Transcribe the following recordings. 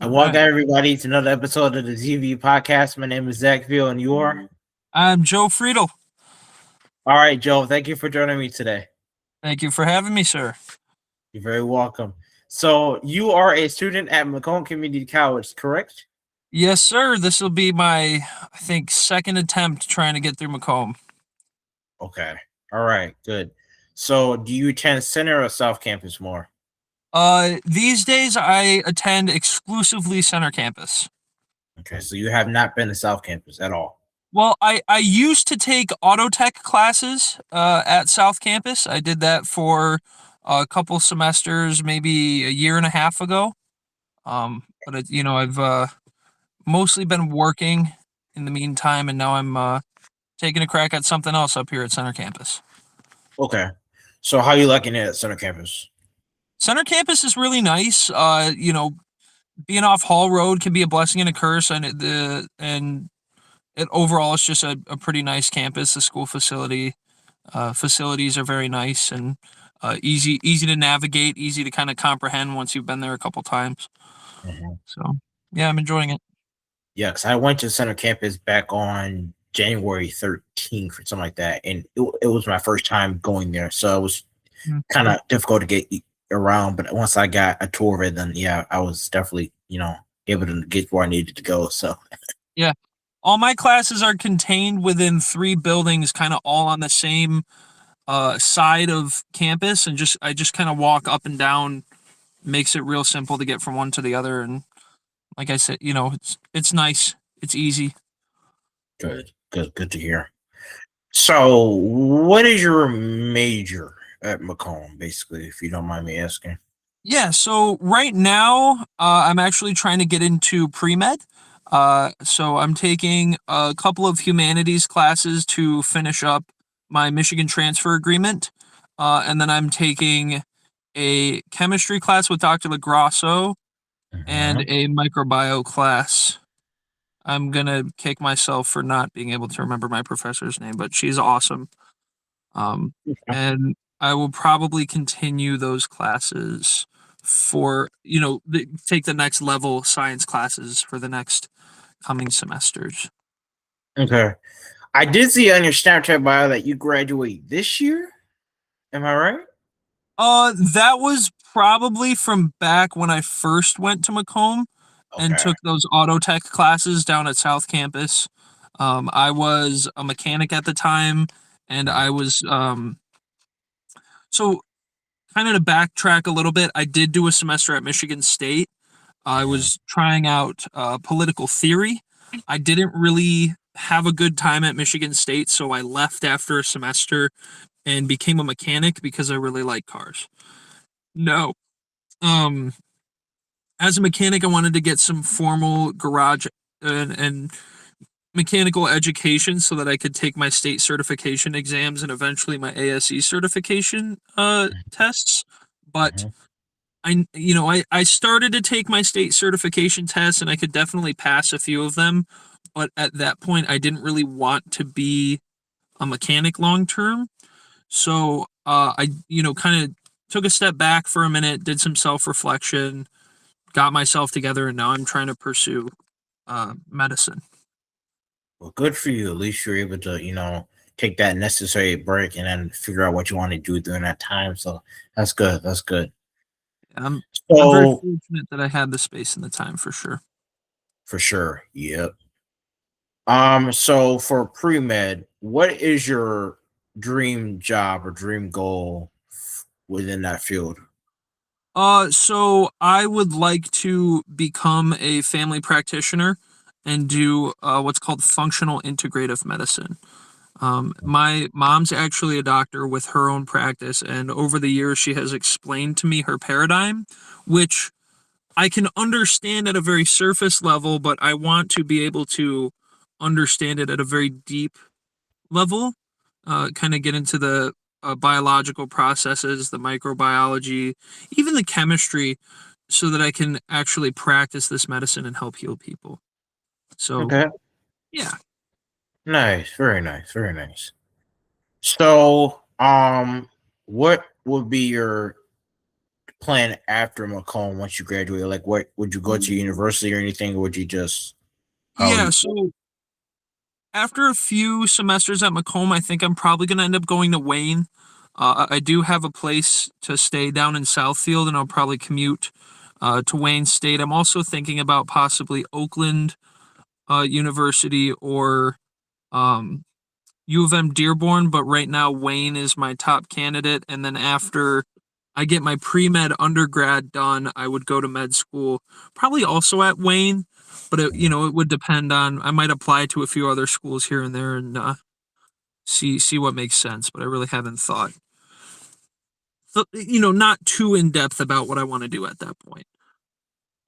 I All welcome right. everybody to another episode of the ZV Podcast. My name is Zach Veal, and you are? I'm Joe Fredal. All right, Joe. Thank you for joining me today. Thank you for having me, sir. You're very welcome. So, you are a student at Macomb Community College, correct? Yes, sir. This will be my, I think, second attempt trying to get through Macomb. Okay. All right. Good. So, do you attend Center or South Campus more? These days I attend exclusively Center Campus. Okay. So, you have not been to South Campus at all. Well, I used to take auto tech classes at South Campus. I did that for a couple semesters, maybe a year and a half ago. I've mostly been working in the meantime, and now I'm taking a crack at something else up here at Center Campus. Okay. So, how you liking it at Center Campus? Center Campus is really nice. Being off Hall Road can be a blessing and a curse, and it overall it's just a pretty nice campus. The school facilities are very nice and easy to navigate, easy to kind of comprehend once you've been there a couple times. Mhm. So yeah, I'm enjoying it. Yeah, because I went to Center Campus back on January 13th or something like that, and it was my first time going there, so it was Mm. kind of difficult to get around. But once I got a tour of it, then yeah, I was definitely able to get where I needed to go. So Yeah, all my classes are contained within 3 buildings, kind of all on the same side of campus, and I just kind of walk up and down. Makes it real simple to get from one to the other, and like I said, it's nice, it's easy. good to hear. So, what is your major at Macomb, basically, if you don't mind me asking? Yeah, so right now, I'm actually trying to get into pre-med. So I'm taking a couple of humanities classes to finish up my Michigan transfer agreement. And then I'm taking a chemistry class with Dr. LaGrasso and Mhm. a microbio class. I'm gonna kick myself for not being able to remember my professor's name, but she's awesome. Um, and I will probably continue those classes for, take the next level science classes for the next coming semesters. Okay. I did see on your Snapchat bio that you graduate this year. Am I right? That was probably from back when I first went to Macomb and Okay. took those auto tech classes down at South Campus. I was a mechanic at the time, and I was so kind of to backtrack a little bit. I did do a semester at Michigan State. I Mhm. was trying out political theory. I didn't really have a good time at Michigan State, so I left after a semester and became a mechanic because I really like cars. No. Um, as a mechanic, I wanted to get some formal garage and mechanical education so that I could take my state certification exams and eventually my ASE certification tests. But Mhm. I started to take my state certification tests and I could definitely pass a few of them, but at that point I didn't really want to be a mechanic long term. So I kind of took a step back for a minute, did some self-reflection, got myself together, and now I'm trying to pursue medicine. Well, good for you. At least you're able to, take that necessary break and then figure out what you want to do during that time. So that's good. That's good. I'm very So fortunate that I had the space and the time for sure. for sure. Yep. So for pre-med, what is your dream job or dream goal within that field? So I would like to become a family practitioner and do what's called functional integrative medicine. My mom's actually a doctor with her own practice, and over the years, she has explained to me her paradigm, which I can understand at a very surface level, but I want to be able to understand it at a very deep level, kind of get into the biological processes, the microbiology, even the chemistry, so that I can actually practice this medicine and help heal people. So, Okay. yeah. Nice. Very nice. Very nice. So, what would be your plan after Macomb once you graduate? Like, what would you go to university or anything, or would you just how Yeah, you? so after a few semesters at Macomb, I think I'm probably going to end up going to Wayne. I do have a place to stay down in Southfield, and I'll probably commute to Wayne State. I'm also thinking about possibly Oakland University or um, U of M Dearborn, but right now Wayne is my top candidate. And then after I get my pre med undergrad done, I would go to med school, probably also at Wayne. But it would depend on. I might apply to a few other schools here and there and see what makes sense. But I really haven't thought, not too in depth about what I want to do at that point.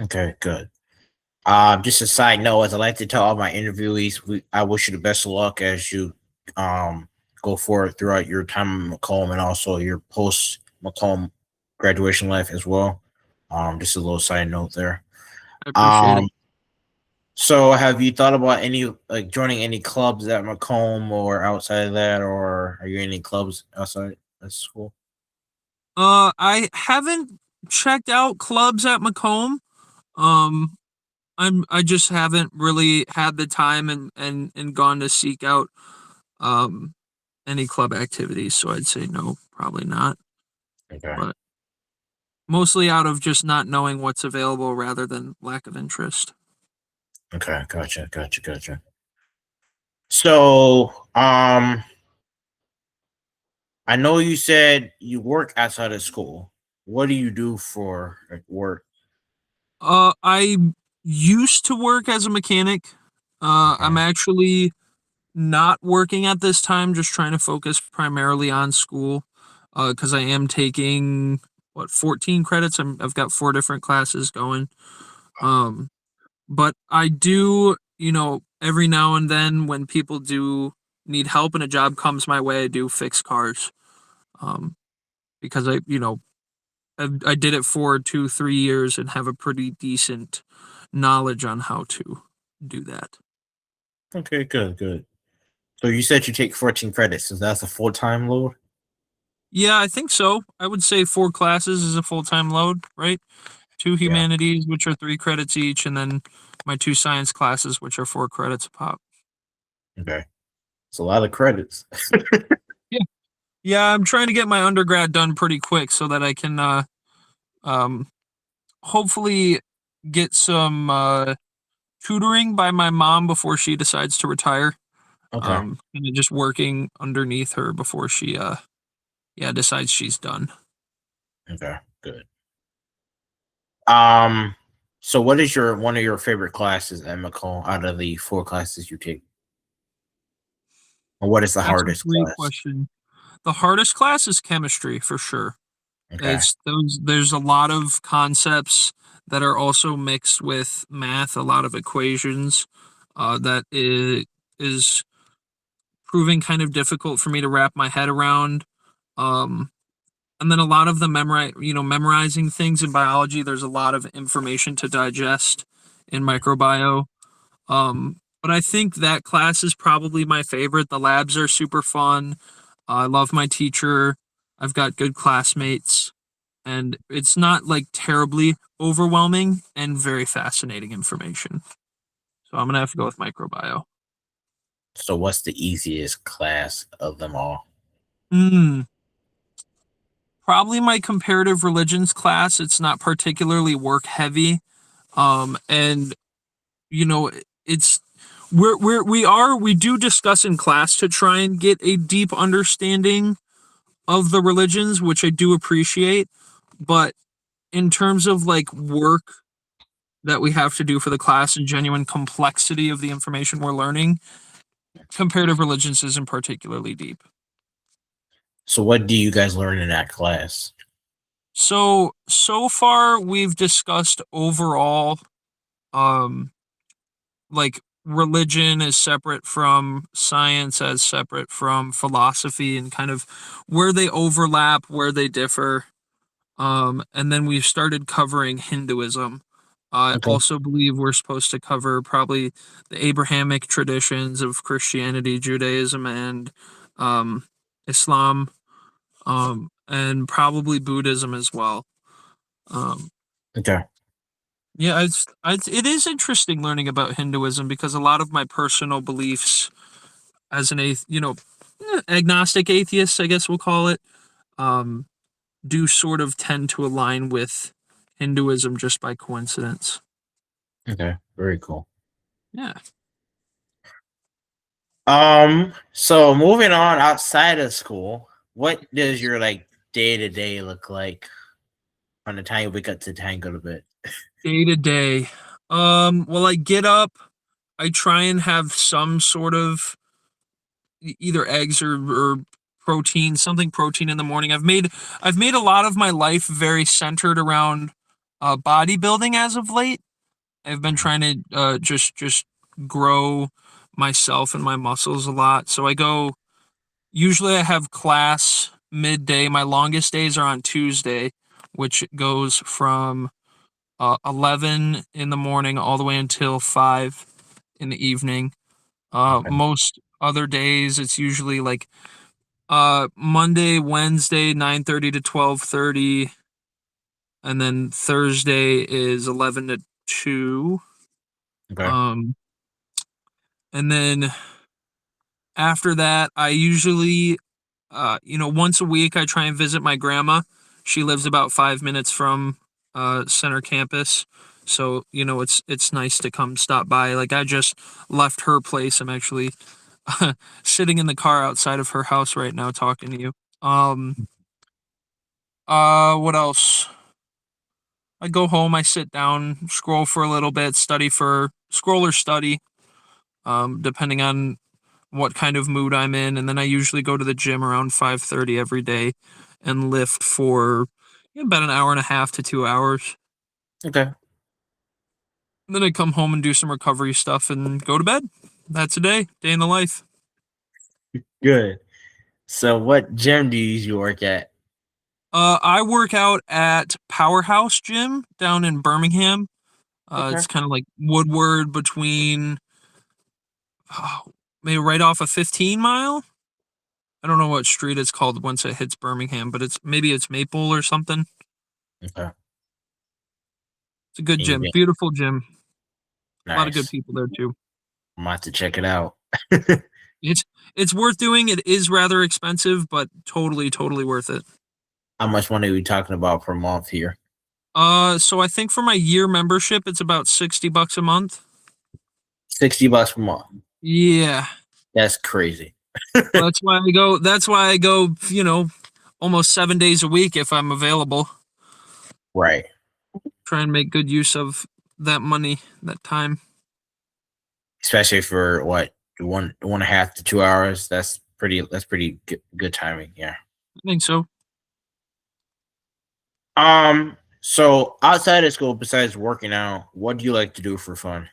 Okay, good. Just a side note, as I like to tell all my interviewees, I wish you the best of luck as you um go forward throughout your time in Macomb and also your post Macomb graduation life as well. Just a little side note there. I appreciate it. Um, so have you thought about any like joining any clubs at Macomb or outside of that, or are you in any clubs outside of school? I haven't checked out clubs at Macomb. Um, I just haven't really had the time and gone to seek out um any club activities, so I'd say no, probably not. Okay. But mostly out of just not knowing what's available rather than lack of interest. Okay, gotcha. So, I know you said you work outside of school. What do you do for like, work? I used to work as a mechanic. I'm Okay. actually not working at this time, just trying to focus primarily on school. Because I am taking 14 credits. I've got four different classes going. Um, but I do, every now and then when people do need help and a job comes my way, I do fix cars. Um, because I did it for 2, 3 years and have a pretty decent knowledge on how to do that. Okay, good. So you said you take 14 credits. So that's a full-time load? Yeah, I think so. I would say four classes is a full-time load, right? Two Yeah. humanities, which are 3 credits each, and then my two science classes, which are 4 credits a pop. Okay. It's a lot of credits. Yeah. Yeah, I'm trying to get my undergrad done pretty quick so that I can um hopefully get some tutoring by my mom before she decides to retire. Okay. And then just working underneath her before she decides she's done. Okay. Good. Um, so what is your one of your favorite classes at Macomb out of the four classes you take? And what is the That's a hardest great class? question. The hardest class is chemistry for sure. Okay. It's those there's a lot of concepts that are also mixed with math, a lot of equations that is proving kind of difficult for me to wrap my head around. Um, and then a lot of the memorizing things in biology. There's a lot of information to digest in microbio. But I think that class is probably my favorite. The labs are super fun. I love my teacher. I've got good classmates, and it's not like terribly overwhelming and very fascinating information. So I'm gonna have to go with microbio. So what's the easiest class of them all? Hmm. Probably my comparative religions class. It's not particularly work heavy. And you know, it's we do discuss in class to try and get a deep understanding of the religions, which I do appreciate. But in terms of like work that we have to do for the class and genuine complexity of the information we're learning, comparative religions isn't particularly deep. So what do you guys learn in that class? So far we've discussed overall um like religion is separate from science as separate from philosophy and kind of where they overlap, where they differ. And then we've started covering Hinduism. I Okay. also believe we're supposed to cover probably the Abrahamic traditions of Christianity, Judaism, and um, Islam, and probably Buddhism as well. Um, Okay. yeah, it is interesting learning about Hinduism because a lot of my personal beliefs as an agnostic atheist, I guess we'll call it, um, do sort of tend to align with Hinduism just by coincidence. Okay. Very cool. Yeah. So moving on outside of school, what does your like day to day look like from the time you wake up to the time you go to bed? Day to day. Well, I get up, I try and have some sort of either eggs or protein, something protein in the morning. I've made a lot of my life very centered around bodybuilding as of late. I've been Mhm. trying to just grow myself and my muscles a lot. So I go usually I have class midday. My longest days are on Tuesday, which goes from 11 in the morning all the way until 5 in the evening. Okay. Most other days it's usually like Monday, Wednesday 9:30 to 12:30, and then Thursday is 11 to 2. Okay. Um and then after that I usually once a week I try and visit my grandma. She lives about 5 minutes from center campus. So, it's nice to come stop by. Like I just left her place. I'm actually sitting in the car outside of her house right now talking to you. Um what else? I go home, I sit down, scroll for a little bit, scroll or study, depending on what kind of mood I'm in, and then I usually go to the gym around 5:30 every day and lift for about an hour and a half to 2 hours. Okay. And then I come home and do some recovery stuff and go to bed. That's a day in the life. Good. So what gym do you usually work at? I work out at Powerhouse Gym down in Birmingham. Okay. It's kind of like Woodward between oh, maybe right off a 15 mile. I don't know what street it's called once it hits Birmingham, but it's Maple or something. Okay. It's a good And you gym, get beautiful gym. A lot of good nice. people there too. I'm about to check it out. It's it's worth doing. It is rather expensive, but totally worth it. How much money are we talking about per month here? So I think for my year membership, it's about $60 a month. $60 per month. Yeah, That's crazy. That's why I go. Almost 7 days a week if I'm available. Right. Try and make good use of that money, that time. Especially for what 1.5 to 2 hours. That's pretty good timing. Yeah. I think so. So outside of school, besides working out, what do you like to do for fun?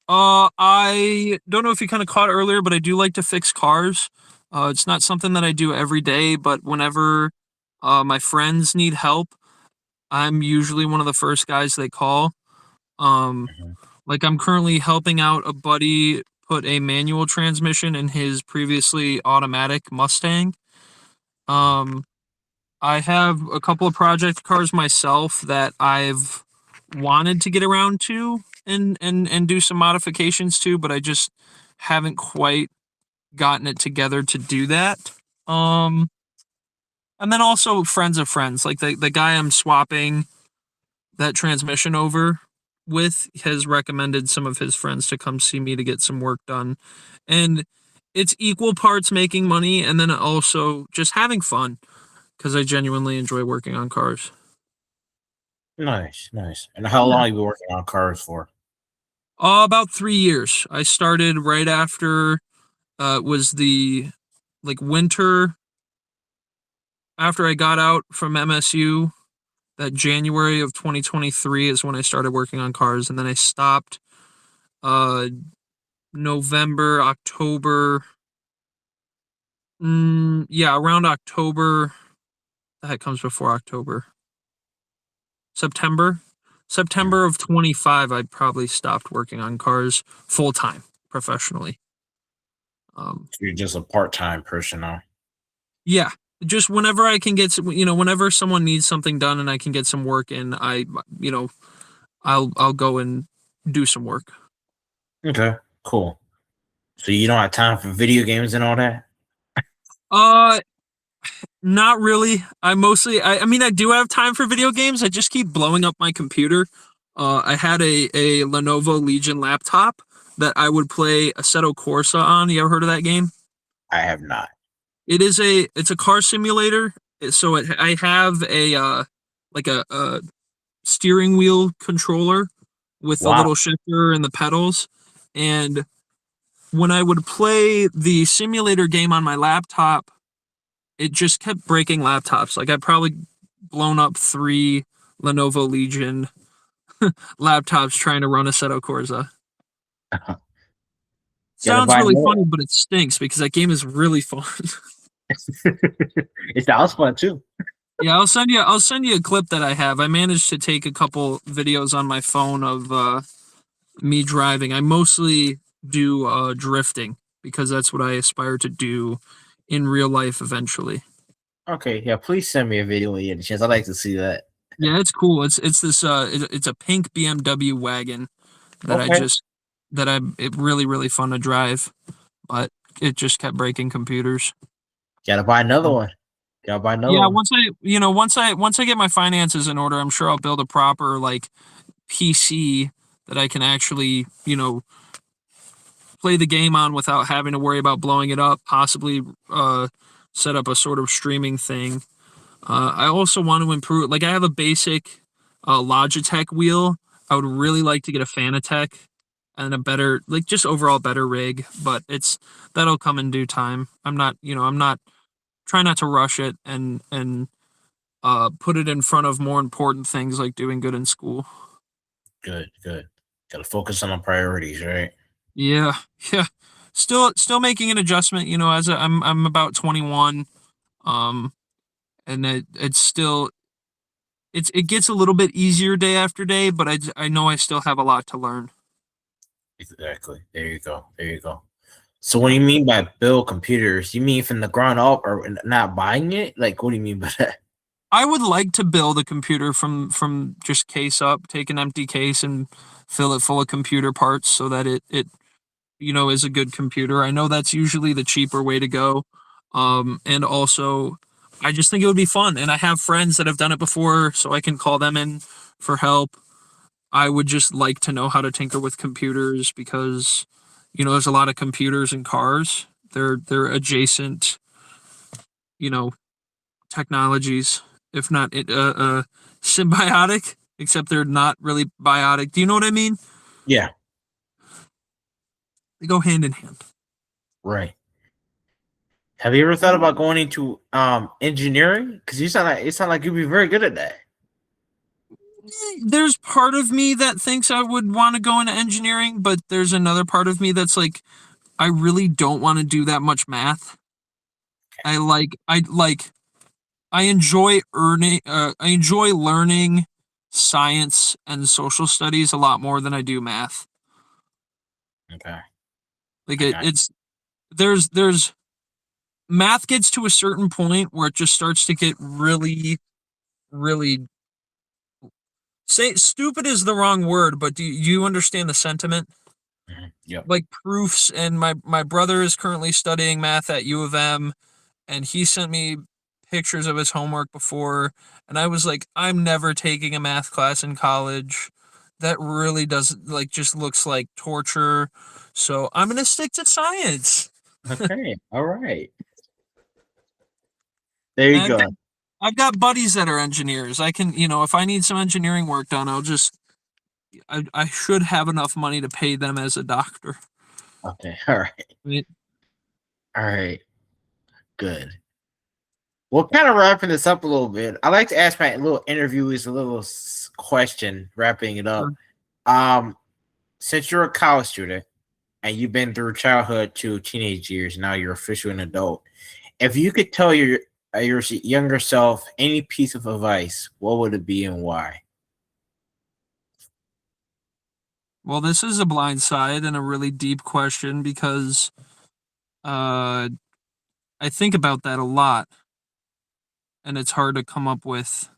I don't know if you kind of caught earlier, but I do like to fix cars. It's not something that I do every day, but whenever my friends need help, I'm usually one of the first guys they call. Um, Mhm. like I'm currently helping out a buddy put a manual transmission in his previously automatic Mustang. Um, I have a couple of project cars myself that I've wanted to get around to and do some modifications to, but I just haven't quite gotten it together to do that. Um, and then also friends of friends, like the guy I'm swapping that transmission over with has recommended some of his friends to come see me to get some work done. And it's equal parts making money and then also just having fun because I genuinely enjoy working on cars. Nice, nice. And how Yeah. long you been working on cars for? About 3 years. I started right after was the like winter after I got out from MSU. That January of 2023 is when I started working on cars, and then I stopped uh November, October. Yeah, around October. That comes before October. September. Mm. September of 25, I probably stopped working on cars full time professionally. Um, So you're just a part-time person now. yeah, just whenever I can get whenever someone needs something done and I can get some work in, you know, I'll go and do some work. Okay, cool. So you don't have time for video games and all that? Uh, Not really. I mean, I do have time for video games. I just keep blowing up my computer. I had a Lenovo Legion laptop that I would play Assetto Corsa on. You ever heard of that game? I have not. It's a car simulator. I have like a steering wheel controller with a Wow. little shifter and the pedals. And when I would play the simulator game on my laptop, it just kept breaking laptops. Like I probably blown up 3 Lenovo Legion laptops trying to run Assetto Corsa. Gotta Sounds buy really another funny, one. but it stinks because that game is really fun. It sounds fun too. Yeah, I'll send you a clip that I have. I managed to take a couple videos on my phone of me driving. I mostly do drifting because that's what I aspire to do in real life eventually. Okay, yeah, please send me a video when you get a chance. I'd like to see that. Yeah, it's cool. It's a pink BMW wagon that I Okay. just that I it really fun to drive, but it just kept breaking computers. Gotta buy another Um, one. Gotta buy another yeah, one. once I get my finances in order, I'm sure I'll build a proper like PC that I can actually, play the game on without having to worry about blowing it up, possibly set up a sort of streaming thing. I also want to improve, like, I have a basic Logitech wheel. I would really like to get a Fanatec and a better, like, just overall better rig, but that'll come in due time. I'm not trying not to rush it and put it in front of more important things like doing good in school. Good, good. Gotta focus on the priorities, right? Yeah, yeah. Still making an adjustment, I'm about 21. Um, and it gets a little bit easier day after day, but I know I still have a lot to learn. Exactly. There you go. There you go. So what do you mean by build computers? You mean from the ground up or not buying it? Like what do you mean by that? I would like to build a computer from just case up, take an empty case and fill it full of computer parts so that it is a good computer. I know that's usually the cheaper way to go. And also I just think it would be fun and I have friends that have done it before so I can call them in for help. I would just like to know how to tinker with computers because there's a lot of computers in cars. They're adjacent, you know, technologies, if not symbiotic, except they're not really biotic. Do you know what I mean? Yeah, They go hand in hand. right. Have you ever thought about going into engineering? Because you sound like you'd be very good at that. There's part of me that thinks I would want to go into engineering, but there's another part of me that's like, I really don't want to do that much math. I I enjoy I enjoy learning science and social studies a lot more than I do math. Okay. Like I got it's there's math gets to a certain point where it just starts to get really say stupid is the wrong word, but do you understand the sentiment? Yep. Like proofs, and my brother is currently studying math at U of M, and he sent me pictures of his homework before, and I was like, I'm never taking a math class in college. That really does like just looks like torture. So I'm gonna stick to science. Okay. All right. There And you go. I've got buddies that are engineers. I can, if I need some engineering work done, I should have enough money to pay them as a doctor. Okay. All right. Right? All right. Good. Well, kind of wrapping this up a little bit. I like to ask my little interviewees a little question, wrapping it Sure. up. Since you're a college student and you've been through childhood to teenage years, now you're officially an adult. If you could tell your younger self any piece of advice, what would it be and why? Well, this is a blind side and a really deep question because uh, I think about that a lot. and it's hard to come up with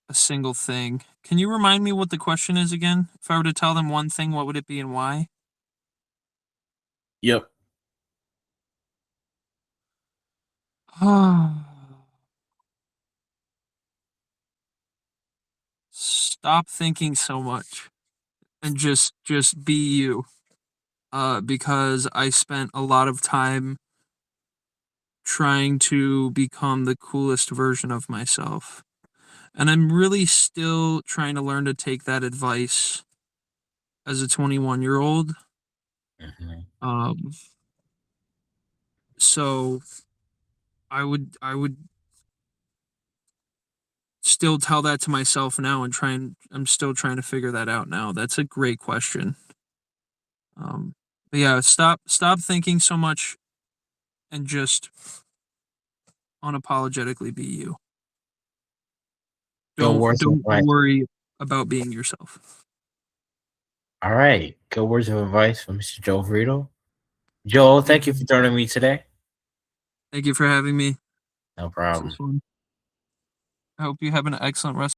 a single thing. Can you remind me what the question is again? If I were to tell them one thing, what would it be and why? Yep. Stop thinking so much and just be you. Because I spent a lot of time trying to become the coolest version of myself. And I'm really still trying to learn to take that advice as a 21-year-old. So I would still tell that to myself now and I'm still trying to figure that out now. That's a great question. But yeah, stop thinking so much and just unapologetically be you. Good words of Don't advice. worry about being yourself. All right. Good words of advice from Mr. Joe Fredal. Joe, thank you for joining me today. Thank you for having me. No This problem. was fun. I hope you have an excellent rest